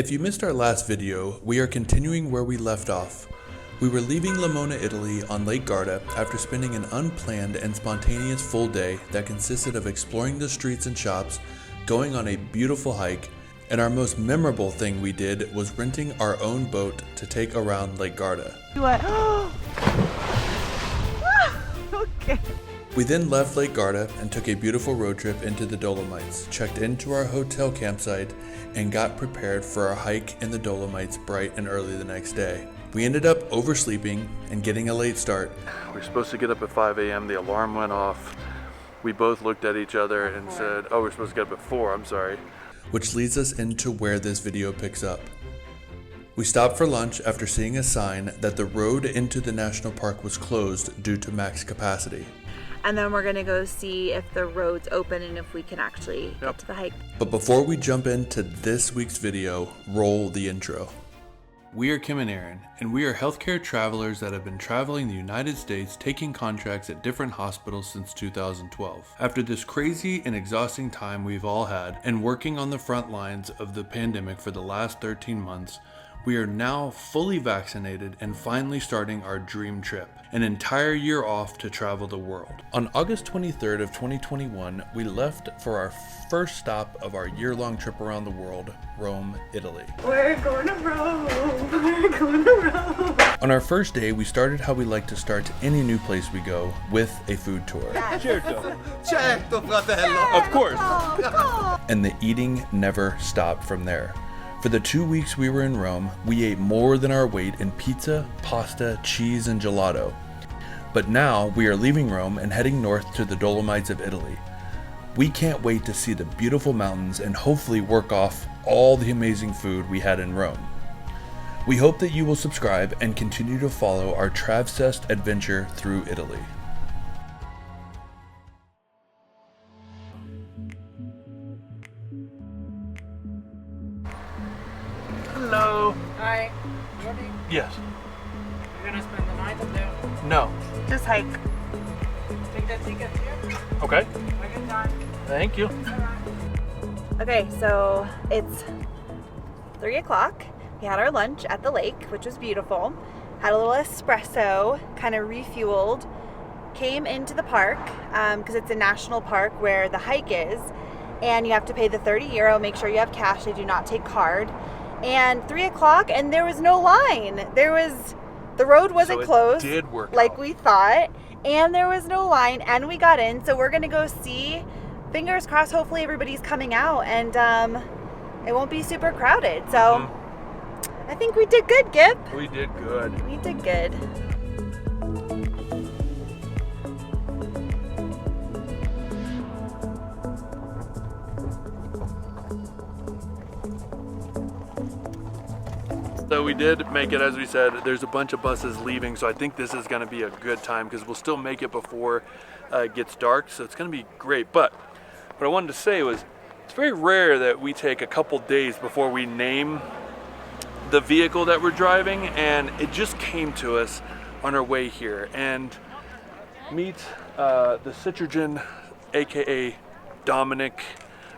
If you missed our last video, we are continuing where we left off. We were leaving Lamona, Italy on Lake Garda after spending an unplanned and spontaneous full day that consisted of exploring the streets and shops, going on a beautiful hike, and our most memorable thing we did was renting our own boat to take around Lake Garda. What? Okay. We then left Lake Garda and took a beautiful road trip into the Dolomites, checked into our hotel campsite, and got prepared for our hike in the Dolomites bright and early the next day. We ended up oversleeping and getting a late start. We were supposed to get up at 5 a.m. The alarm went off. We both looked at each other and said, oh, we're supposed to get up at 4, I'm sorry. Which leads us into where this video picks up. We stopped for lunch after seeing a sign that the road into the national park was closed due to max capacity. And then we're gonna go see if the road's open and if we can actually get to the hike. But before we jump into this week's video, roll the intro. We are Kim and Erran, and we are healthcare travelers that have been traveling the United States taking contracts at different hospitals since 2012. After this crazy and exhausting time we've all had, and working on the front lines of the pandemic for the last 13 months, we are now fully vaccinated and finally starting our dream trip, an entire year off to travel the world. On August 23rd of 2021, we left for our first stop of our year-long trip around the world, Rome, Italy. We're going to Rome. We're going to Rome. On our first day, we started how we like to start any new place we go, with a food tour. Certo, fratello. Of course. And the eating never stopped from there. For the 2 weeks we were in Rome, we ate more than our weight in pizza, pasta, cheese, and gelato. But now we are leaving Rome and heading north to the Dolomites of Italy. We can't wait to see the beautiful mountains and hopefully work off all the amazing food we had in Rome. We hope that you will subscribe and continue to follow our Travsessed adventure through Italy. Hello. Hi. Ready? Yes. You're gonna spend the night up there. No. Just hike. Take that ticket here. Okay. Make it time. Thank you. Okay, so it's 3 o'clock. We had our lunch at the lake, which was beautiful. Had a little espresso, kind of refueled. Came into the park, because it's a national park where the hike is. And you have to pay the €30. Make sure you have cash. They do not take card. And 3 o'clock, and there was no line. The road wasn't closed did work like out. we thought, and there was no line, and we got in. So we're gonna go see. Fingers crossed. Hopefully everybody's coming out, and it won't be super crowded. So I think we did good, Gip. We did good. We did good. So we did make it, as we said. There's a bunch of buses leaving, so I think this is going to be a good time because we'll still make it before it gets dark, so it's going to be great. But what I wanted to say was, it's very rare that we take a couple days before we name the vehicle that we're driving, and it just came to us on our way here. And meet the Citroen, aka Dominic,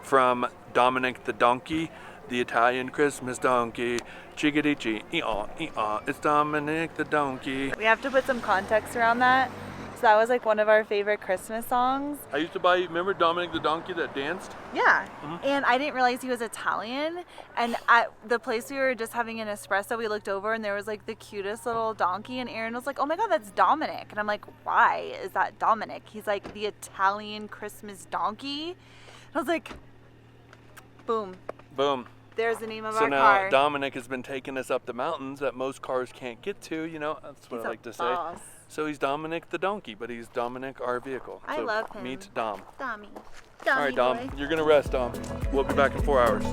from Dominic the Donkey, the Italian Christmas donkey. Chickadee, it's Dominic the Donkey. We have to put some context around that. So that was like one of our favorite Christmas songs. I used to remember Dominic the Donkey that danced? Yeah, and I didn't realize he was Italian. And at the place we were just having an espresso, we looked over and there was like the cutest little donkey, and Erran was like, oh my God, that's Dominic. And I'm like, why is that Dominic? He's like, the Italian Christmas donkey. And I was like, boom. Boom. There's the name of So our now car. Dominic has been taking us up the mountains that most cars can't get to, you know, that's what He's I a like to boss. say. So he's Dominic the Donkey, but he's Dominic our vehicle. I So love him. Meet Dom. Dommy. All right, Dom, boy. you're gonna rest, Dom. We'll be back in 4 hours.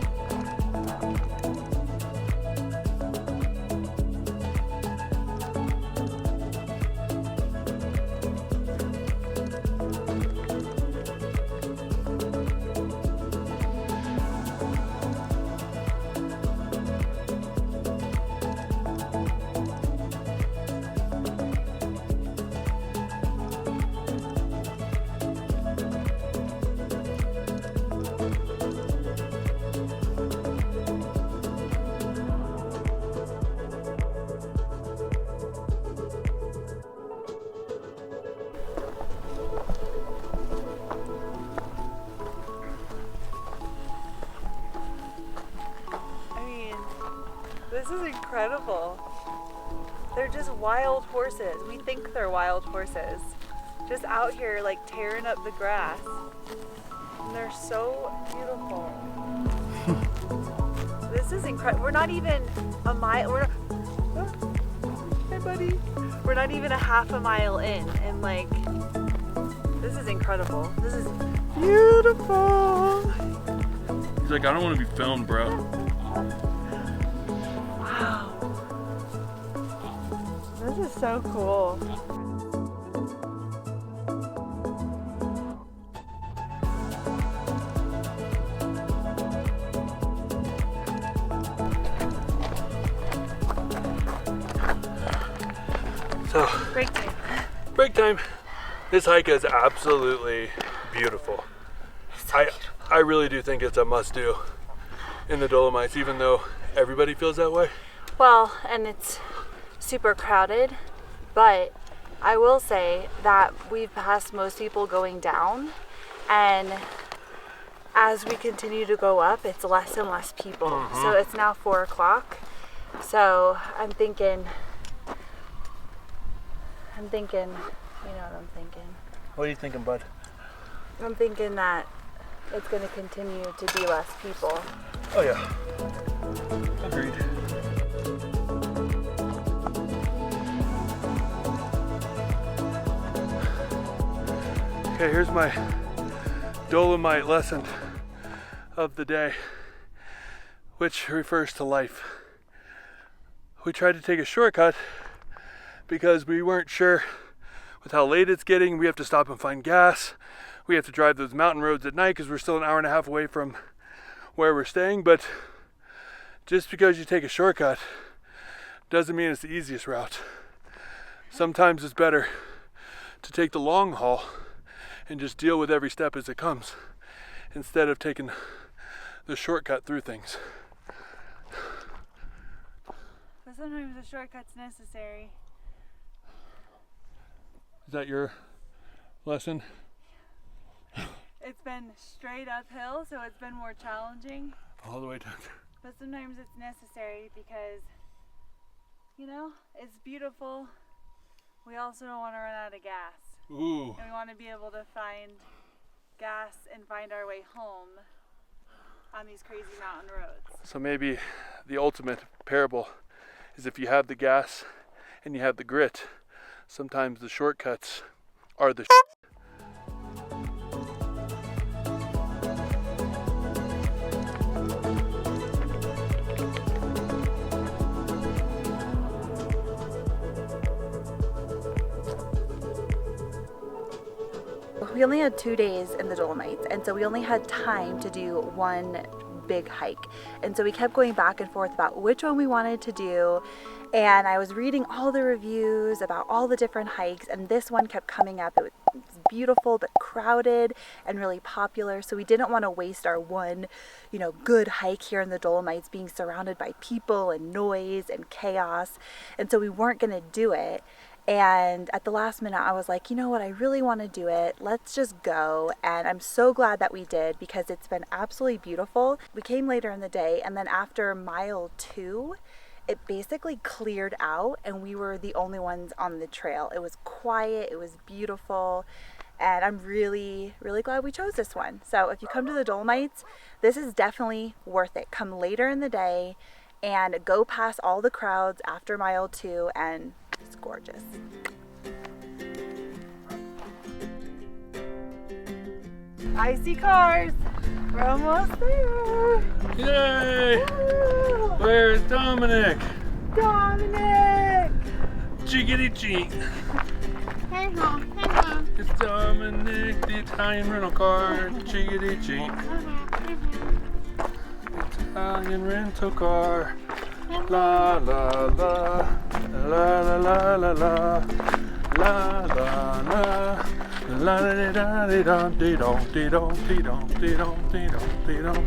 This is incredible. They're just wild horses. We think they're wild horses. Just out here like tearing up the grass. And they're so beautiful. This is incredible. We're not even a mile. Hey buddy. We're not even a half a mile in, and like, this is incredible. This is beautiful. He's like, I don't want to be filmed, bro. Wow. This is so cool. So, Break time. break time. This hike is absolutely beautiful. I really do think it's a must-do in the Dolomites, even though everybody feels that way. Well, and it's super crowded, but I will say that we've passed most people going down, and as we continue to go up, it's less and less people. So it's now 4 o'clock. So I'm thinking, you know what I'm thinking. What are you thinking, bud? I'm thinking that it's going to continue to be less people. Oh yeah, agreed. Okay, here's my Dolomite lesson of the day, which refers to life. We tried to take a shortcut because we weren't sure with how late it's getting. We have to stop and find gas. We have to drive those mountain roads at night because we're still an hour and a half away from where we're staying. But just because you take a shortcut doesn't mean it's the easiest route. Sometimes it's better to take the long haul and just deal with every step as it comes instead of taking the shortcut through things. But sometimes a shortcut's necessary. Is that your lesson? It's been straight uphill, so it's been more challenging. All the way down. But sometimes it's necessary because, you know, it's beautiful. We also don't want to run out of gas. Ooh. And we want to be able to find gas and find our way home on these crazy mountain roads. So maybe the ultimate parable is if you have the gas and you have the grit, sometimes the shortcuts are the We only had 2 days in the Dolomites, and so we only had time to do one big hike. And so we kept going back and forth about which one we wanted to do. And I was reading all the reviews about all the different hikes, and this one kept coming up. It was beautiful but crowded and really popular. So we didn't want to waste our one, good hike here in the Dolomites being surrounded by people and noise and chaos. And so we weren't going to do it. And at the last minute, I was like, you know what, I really want to do it. Let's just go. And I'm so glad that we did because it's been absolutely beautiful. We came later in the day, and then after mile 2, it basically cleared out and we were the only ones on the trail. It was quiet, it was beautiful, and I'm really, really glad we chose this one. So if you come to the Dolomites, this is definitely worth it. Come later in the day and go past all the crowds after mile 2, and it's gorgeous. I see cars. We're almost there. Yay! Woo! Where's Dominic? Dominic! Jiggity cheek. It's Dominic, the Italian rental car. Jiggity cheek. Italian rental car. La la la. La la la la la. La la la. La da da da da dee dong dee dong dee dong dee dong dee dong dee dong.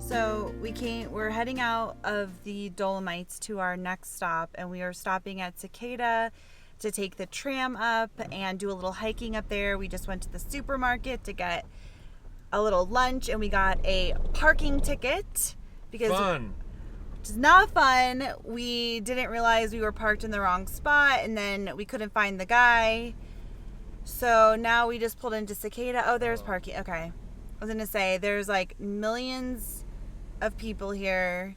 So we're heading out of the Dolomites to our next stop, and we are stopping at Secada to take the tram up and do a little hiking up there. We just went to the supermarket to get a little lunch, and we got a parking ticket because Fun. which is not fun. We didn't realize we were parked in the wrong spot, and then we couldn't find the guy. So now we just pulled into Secada. Oh, there's parking. Okay. I was going to say, there's like millions of people here,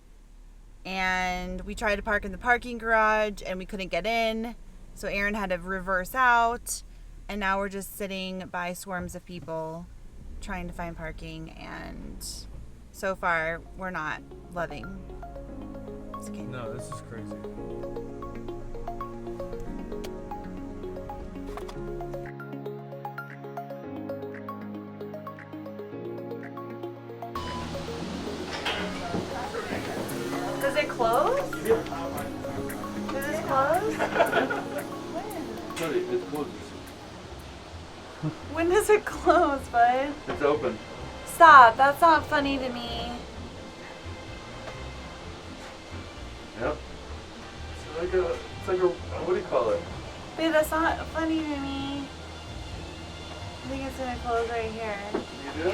and we tried to park in the parking garage, and we couldn't get in. So Erran had to reverse out, and now we're just sitting by swarms of people trying to find parking, and so far we're not loving Secada. No, this is crazy. Does it close? Does it close? It closes. When does it close, bud? It's open. Stop. That's not funny to me. Yep. It's like a, what do you call it? Babe, that's not funny to me. I think it's gonna close right here. You do?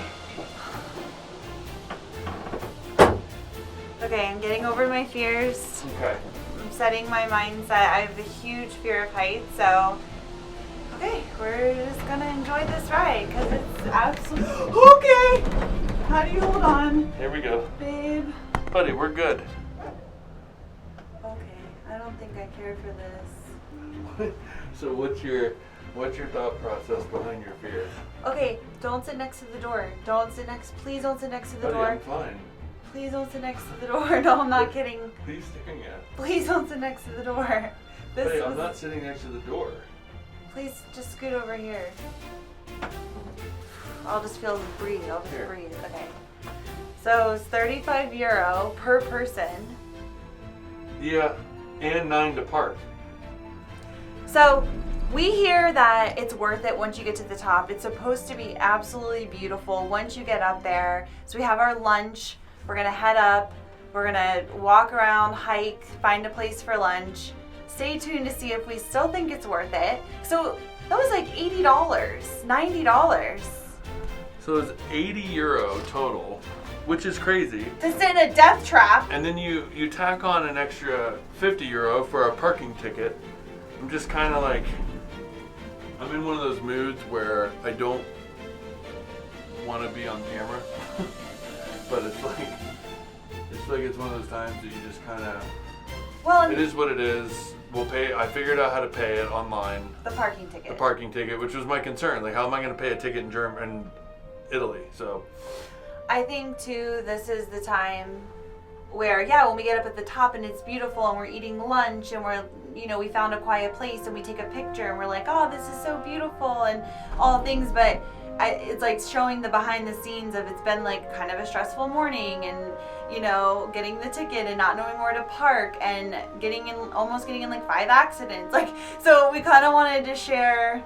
Okay, I'm getting over my fears. Okay. I'm setting my mindset. I have a huge fear of heights, so okay, we're just gonna enjoy this ride because it's absolutely okay. How do you hold on, Here we go. babe? Buddy, we're good. Okay, I don't think I care for this. So what's your thought process behind your fear? Okay, don't sit next to the door. Please don't sit next to the Buddy, door. I'm fine. Please don't sit next to the door. No, I'm not kidding. What are you staring at? Please don't sit next to the door. Buddy, I'm not sitting next to the door. Please just scoot over here. I'll just breathe. I'll just Here. breathe. Okay. So it's €35 per person. Yeah, and 9 to park. So we hear that it's worth it once you get to the top. It's supposed to be absolutely beautiful once you get up there. So we have our lunch. We're gonna head up. We're gonna walk around, hike, find a place for lunch. Stay tuned to see if we still think it's worth it. So that was like $80, $90 So it's €80 total, which is crazy. to sit in a death trap. And then you tack on an extra €50 for a parking ticket. I'm just kind of like, I'm in one of those moods where I don't want to be on camera, but it's one of those times that you just kind of. Well, It is what it is. We'll pay. I figured out how to pay it online. the parking ticket. The parking ticket, which was my concern. Like, how am I going to pay a ticket in Italy? So. I think too, this is the time where, yeah, when we get up at the top and it's beautiful and we're eating lunch and we found a quiet place and we take a picture and we're like, oh, this is so beautiful and all things, but it's like showing the behind the scenes of it's been like kind of a stressful morning and, getting the ticket and not knowing where to park and almost getting in like 5 accidents. Like, so we kind of wanted to share,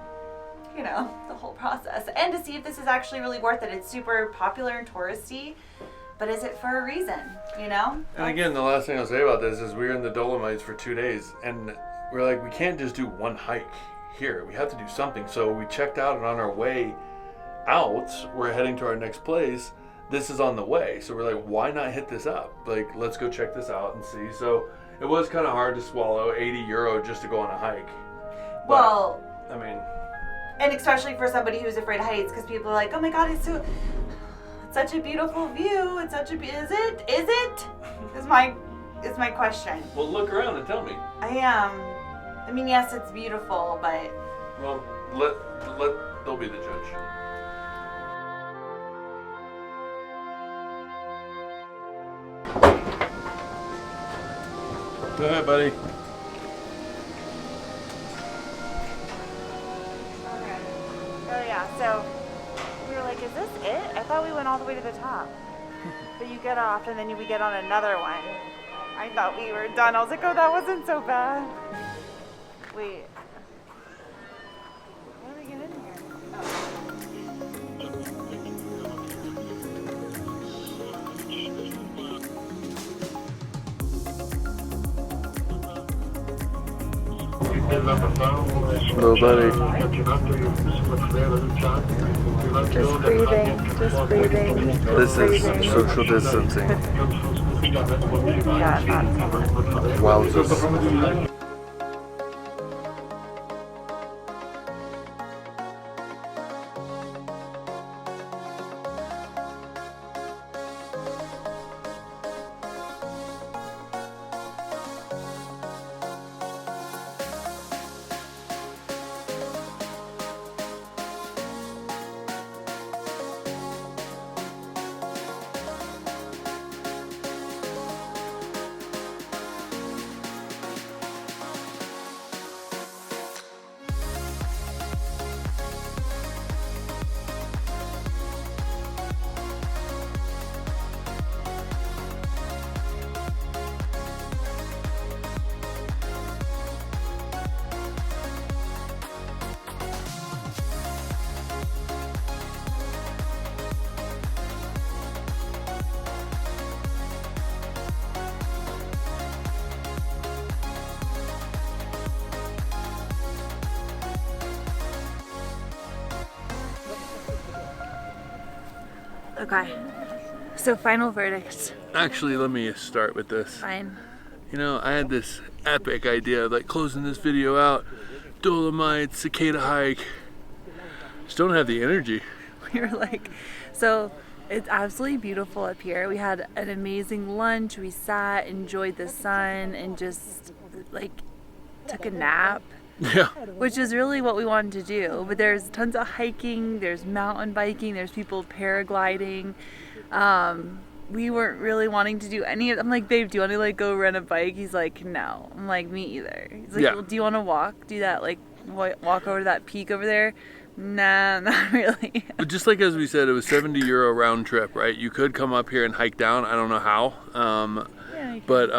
the whole process and to see if this is actually really worth it. It's super popular and touristy, but is it for a reason, And again, the last thing I'll say about this is we were in the Dolomites for 2 days, and we're like, we can't just do one hike here. We have to do something. So we checked out, and on our way out, we're heading to our next place. This is on the way. So we're like, why not hit this up? Like, let's go check this out and see. So it was kind of hard to swallow €80 just to go on a hike. But, well, I mean, and especially for somebody who's afraid of heights, because people are like, oh my God, it's such a beautiful view. Is it? Is my question. well, look around and tell me. I am. I mean, yes, it's beautiful, but Well, they'll be the judge. Go ahead, buddy. okay. Oh yeah. So we were like, is this it? I thought we went all the way to the top. But you get off, and then we get on another one. I thought we were done. I was like, oh, that wasn't so bad. Wait. How do we get in here? Oh. Little buddy. Just breathing, just breathing. This is social distancing. Yeah, not so much. Wowzers. Okay, so final verdict. Actually, let me start with this. Fine. You know, I had this epic idea of like closing this video out. Dolomites, Secada hike. Just don't have the energy. We were like, so it's absolutely beautiful up here. We had an amazing lunch. We sat, enjoyed the sun, and just like took a nap. Yeah. Which is really what we wanted to do. But there's tons of hiking, there's mountain biking, there's people paragliding. We weren't really wanting to do any of it. I'm like, babe, do you want to like go rent a bike? He's like, no. I'm like, me either. He's like, Yeah. well, do you want to walk? Do that, like walk over to that peak over there? Nah, not really. But just like as we said, it was 70 euro round trip, right? You could come up here and hike down. I don't know how. Yeah, you can. But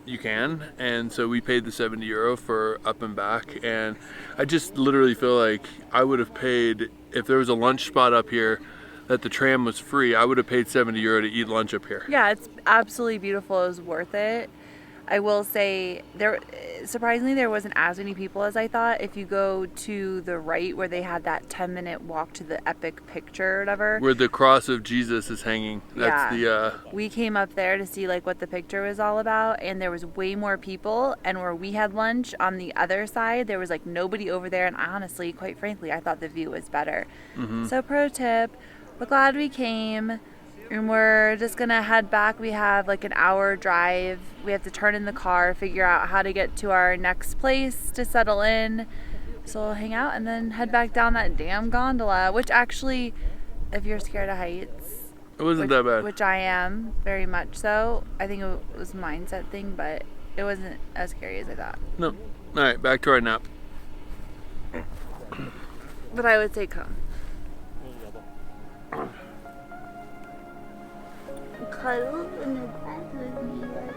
you can, and so we paid the 70 euro for up and back, and I just literally feel like I would have paid, if there was a lunch spot up here that the tram was free, I would have paid 70 euro to eat lunch up here. Yeah, it's absolutely beautiful. It was worth it. I will say, surprisingly, there wasn't as many people as I thought. If you go to the right where they had that 10-minute walk to the epic picture or whatever. Where the cross of Jesus is hanging. That's We came up there to see like what the picture was all about, and there was way more people. And where we had lunch on the other side, there was like nobody over there. And honestly, quite frankly, I thought the view was better. Mm-hmm. So pro tip, we're glad we came. And we're just gonna head back. We have like an hour drive. We have to turn in the car, figure out how to get to our next place to settle in. So we'll hang out and then head back down that damn gondola, which actually, if you're scared of heights, It wasn't that bad. which I am, very much so. I think it was a mindset thing, but it wasn't as scary as I thought. No. All right, back to our nap. But I would say come. Cuddle in the bed with me, buddy.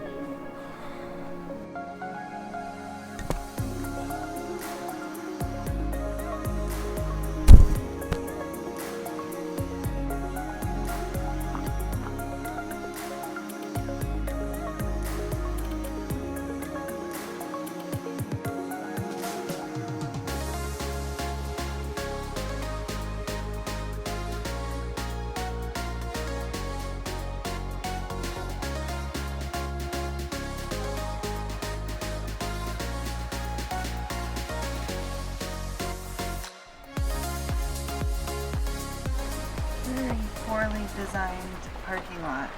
Very poorly designed parking lot.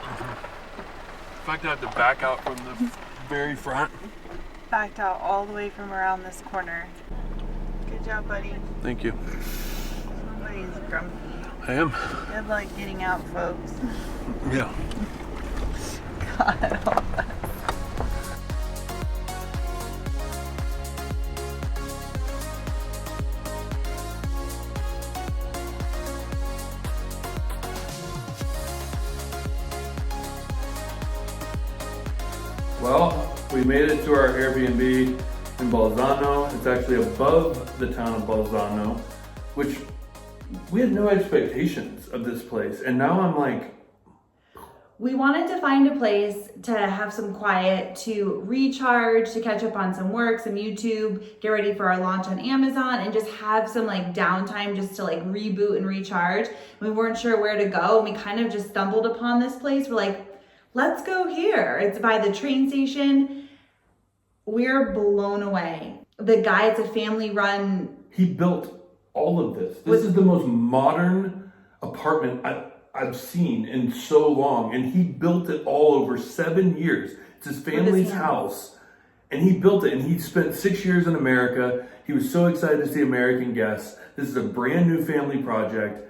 In fact, I have to back out from the very front. Backed out all the way from around this corner. Good job, buddy. Thank you. Somebody's grumpy. I am. Good luck getting out, folks. Yeah. God help us. Well, we made it to our Airbnb in Bolzano. It's actually above the town of Bolzano, which we had no expectations of this place. And now I'm like, we wanted to find a place to have some quiet, to recharge, to catch up on some work, some YouTube, get ready for our launch on Amazon, and just have some like downtime just to like reboot and recharge. We weren't sure where to go, and we kind of just stumbled upon this place. We're like, let's go here. It's by the train station. We're blown away. The guy, it's a family run. He built all of this. This is the most modern apartment I've seen in so long, and he built it all over 7 years. It's his family's house, and he built it, and he spent 6 years in America. He was so excited to see American guests. This is a brand new family project.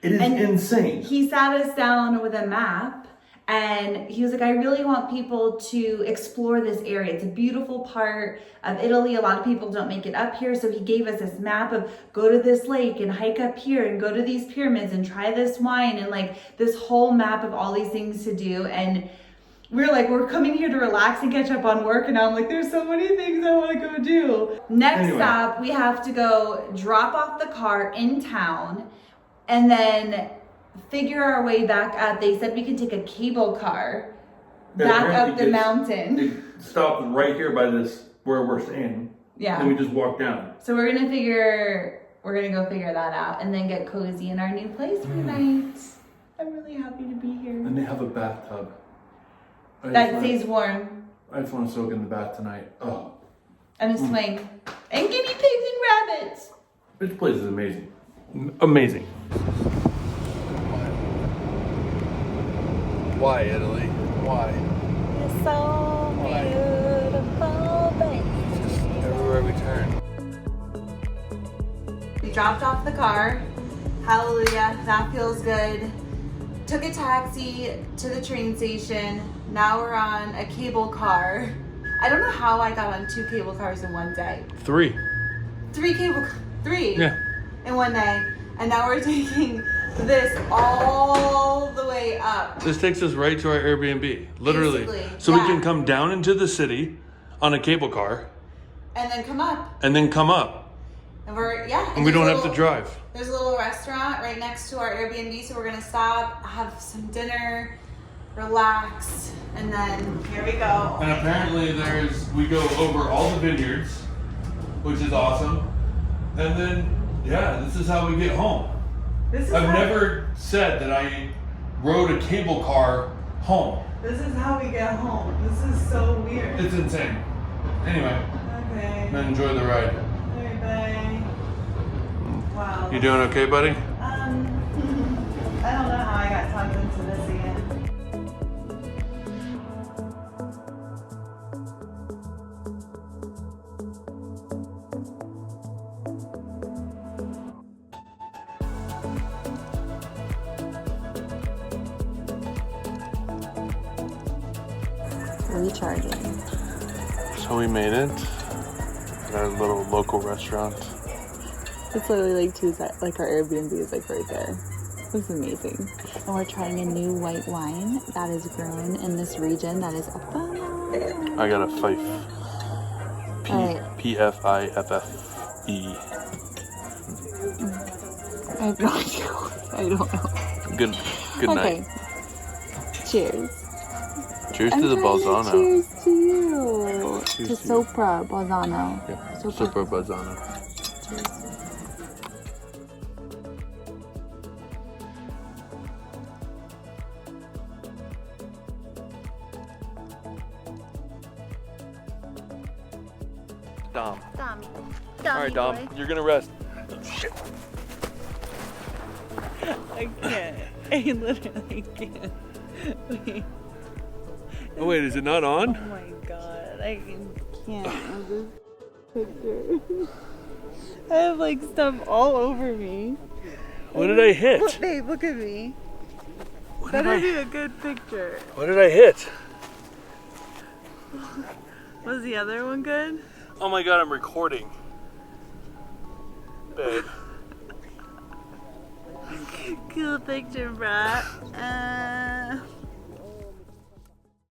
It is insane. He sat us down with a map, and he was like, I really want people to explore this area. It's a beautiful part of Italy. A lot of people don't make it up here. So he gave us this map of go to this lake and hike up here and go to these pyramids and try this wine, and like this whole map of all these things to do. And we're like, we're coming here to relax and catch up on work. And I'm like, there's so many things I want to go do. Next stop, we have to go drop off the car in town and then figure our way back up. They said we can take a cable car back up the mountain. It stopped right here by this, where we're staying. Yeah. And we just walk down. So we're gonna go figure that out and then get cozy in our new place for night. I'm really happy to be here. And they have a bathtub. That stays warm. I just want to soak in the bath tonight. Oh. And a swing. And guinea pigs and rabbits. This place is amazing. Amazing. Why, Italy? Why? It's so beautiful, baby. Just everywhere we turn. We dropped off the car. Hallelujah, that feels good. Took a taxi to the train station. Now we're on a cable car. I don't know how I got on 2 cable cars in one day. 3. 3 Yeah. in one day. And now we're taking this all the way up. This takes us right to our Airbnb, literally. Basically, so we can come down into the city on a cable car. And then come up. And then come up. And we're, And we don't have to drive. There's a little restaurant right next to our Airbnb, so we're gonna stop, have some dinner, relax, and then here we go. And apparently we go over all the vineyards, which is awesome. And then, this is how we get home. I've never said that I rode a cable car home. This is how we get home. This is so weird. It's insane. Anyway. Okay. Then enjoy the ride. Alright, bye. Wow. You doing okay, buddy? I don't know how I got talked into this again. Recharging. So we made it at our little local restaurant. It's literally like 2 seconds, like our Airbnb is like right there. It's amazing. And we're trying a new white wine that is grown in this region that is Albano. I got a Fife. P-F-I-F-F-E. I have no idea. I don't know. Good night. Cheers. Cheers to the Bolzano. Cheers to you. Cheers to to you. Soprabolzano. Yeah. Soprabolzano. Cheers. Dom. Dommy. All right, Dom. You're gonna rest. Shit. I can't. I literally can't. Wait. Oh wait, is it not on? Oh my god, I can't with this picture. I have like stuff all over me. What did I hit? Look, babe, look at me. That'd be a good picture. What did I hit? Was the other one good? Oh my god, I'm recording. Babe. Cool picture, brah.